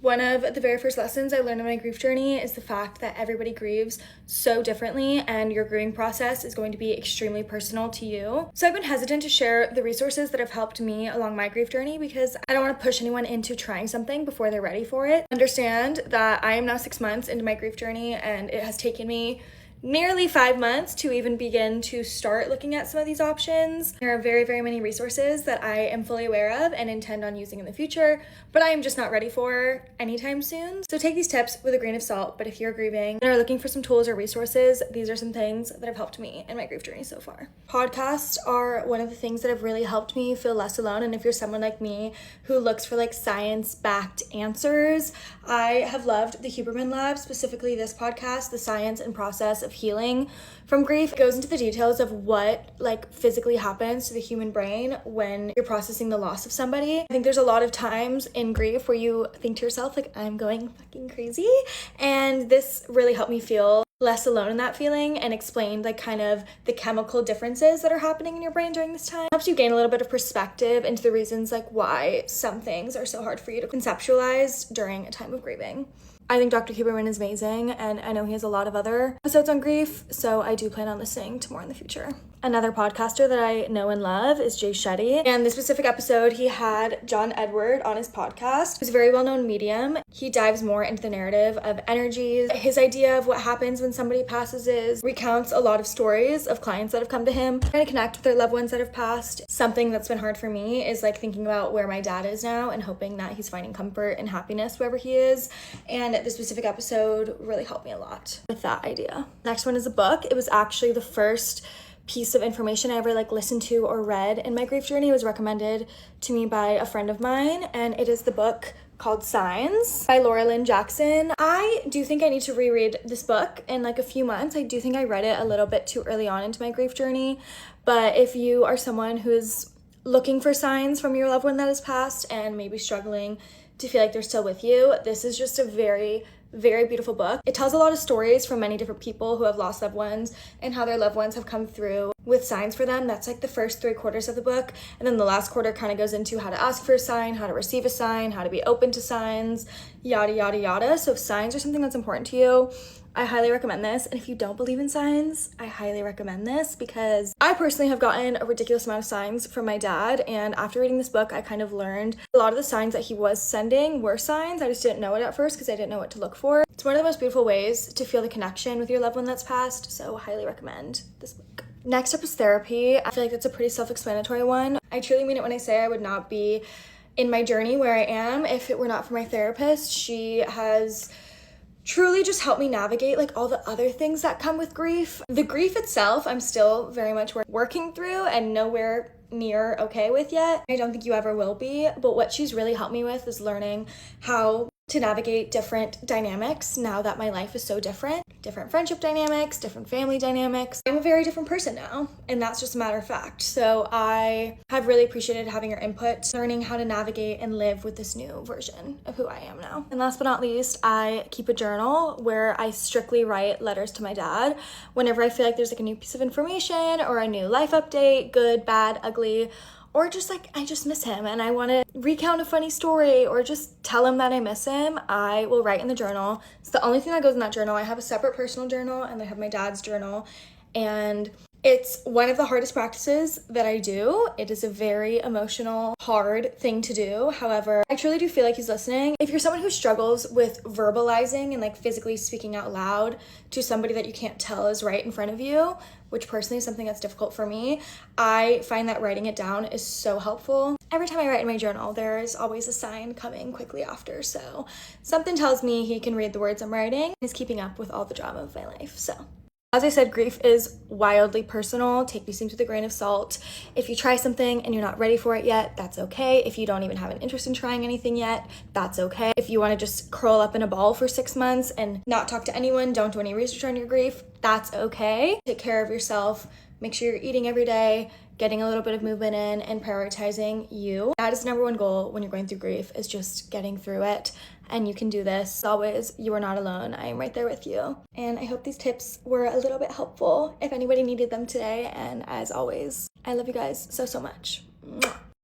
One of the very first lessons I learned in my grief journey is the fact that everybody grieves so differently and your grieving process is going to be extremely personal to you. So I've been hesitant to share the resources that have helped me along my grief journey because I don't want to push anyone into trying something before they're ready for it. Understand that I am now 6 months into my grief journey and it has taken me nearly 5 months to even begin to start looking at some of these options. There are very, very many resources that I am fully aware of and intend on using in the future, but I am just not ready for anytime soon. So take these tips with a grain of salt, but if you're grieving and are looking for some tools or resources, these are some things that have helped me in my grief journey so far. Podcasts are one of the things that have really helped me feel less alone, and if you're someone like me who looks for like science-backed answers, I have loved the Huberman Lab, specifically this podcast, The Science and Process of Healing from Grief. It goes into the details of what like physically happens to the human brain when you're processing the loss of somebody. I think there's a lot of times in grief where you think to yourself like, I'm going fucking crazy, and this really helped me feel less alone in that feeling and explained like kind of the chemical differences that are happening in your brain during this time. It helps you gain a little bit of perspective into the reasons like why some things are so hard for you to conceptualize during a time of grieving. I think Dr. Huberman is amazing, and I know he has a lot of other episodes on grief, so I do plan on listening to more in the future. Another podcaster that I know and love is Jay Shetty, and this specific episode, he had John Edward on his podcast. He's a very well-known medium. He dives more into the narrative of energies. His idea of what happens when somebody passes is recounts a lot of stories of clients that have come to him, trying to connect with their loved ones that have passed. Something that's been hard for me is like thinking about where my dad is now and hoping that he's finding comfort and happiness wherever he is, and this specific episode really helped me a lot with that idea. Next one is a book. It was actually the first piece of information I ever like listened to or read in my grief journey. It was recommended to me by a friend of mine, and it is the book called Signs by Laura Lynn Jackson. I do think I need to reread this book in like a few months. I do think I read it a little bit too early on into my grief journey, but if you are someone who is looking for signs from your loved one that has passed and maybe struggling to feel like they're still with you, this is just a very, very beautiful book. It tells a lot of stories from many different people who have lost loved ones and how their loved ones have come through with signs for them. That's like the first 3/4 of the book. And then the last quarter kind of goes into how to ask for a sign, how to receive a sign, how to be open to signs, yada, yada, yada. So if signs are something that's important to you, I highly recommend this. And if you don't believe in signs, I highly recommend this because I personally have gotten a ridiculous amount of signs from my dad. And after reading this book, I kind of learned a lot of the signs that he was sending were signs. I just didn't know it at first because I didn't know what to look for. It's one of the most beautiful ways to feel the connection with your loved one that's passed. So highly recommend this book. Next up is therapy. I feel like that's a pretty self-explanatory one. I truly mean it when I say I would not be in my journey where I am if it were not for my therapist. She has truly just helped me navigate like all the other things that come with grief. The grief itself, I'm still very much working through and nowhere near okay with yet. I don't think you ever will be, but what she's really helped me with is learning how to navigate different dynamics now that my life is so different friendship dynamics, different family dynamics. I'm a very different person now, and that's just a matter of fact. So I have really appreciated having her input, learning how to navigate and live with this new version of who I am now. And last but not least, I keep a journal where I strictly write letters to my dad whenever I feel like there's like a new piece of information or a new life update, good, bad, ugly, or just like I just miss him and I want to recount a funny story or just tell him that I miss him. I will write in the journal. It's the only thing that goes in that journal. I have a separate personal journal and I have my dad's journal, and it's one of the hardest practices that I do. It is a very emotional, hard thing to do. However, I truly do feel like he's listening. If you're someone who struggles with verbalizing and like physically speaking out loud to somebody that you can't tell is right in front of you, which personally is something that's difficult for me, I find that writing it down is so helpful. Every time I write in my journal, there's always a sign coming quickly after. So something tells me he can read the words I'm writing. He's keeping up with all the drama of my life. So as I said, grief is wildly personal. Take these things with a grain of salt. If you try something and you're not ready for it yet, that's okay. If you don't even have an interest in trying anything yet, that's okay. If you want to just curl up in a ball for 6 months and not talk to anyone, don't do any research on your grief, that's okay. Take care of yourself. Make sure you're eating every day, getting a little bit of movement in, and prioritizing you. That is the number one goal when you're going through grief, is just getting through it. And you can do this. As always, you are not alone. I am right there with you. And I hope these tips were a little bit helpful if anybody needed them today. And as always, I love you guys so, so much. Mwah.